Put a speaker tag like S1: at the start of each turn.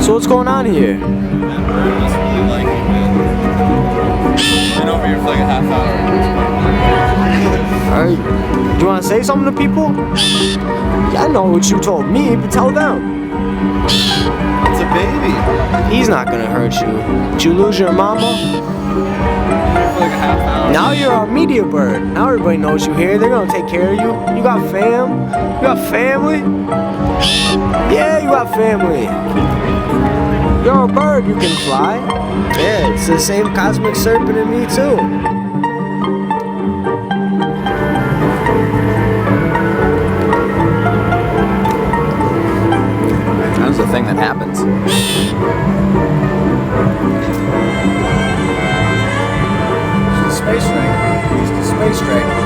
S1: So what's going on here?
S2: I just really like you, man. Been over here for like a half hour.
S1: Alright, do you want to say something to people? Yeah, I know what you told me, but tell them.
S2: It's a baby.
S1: He's not gonna hurt you. Did you lose your mama?
S2: For like a half hour.
S1: Now you're a media bird. Now everybody knows you here. They're gonna take care of you. You got fam? You got family? Yeah, you got family. You're a bird, you can fly. Yeah, it's the same cosmic serpent in me too.
S2: That's the thing that happens.
S1: Space ray. Space ray.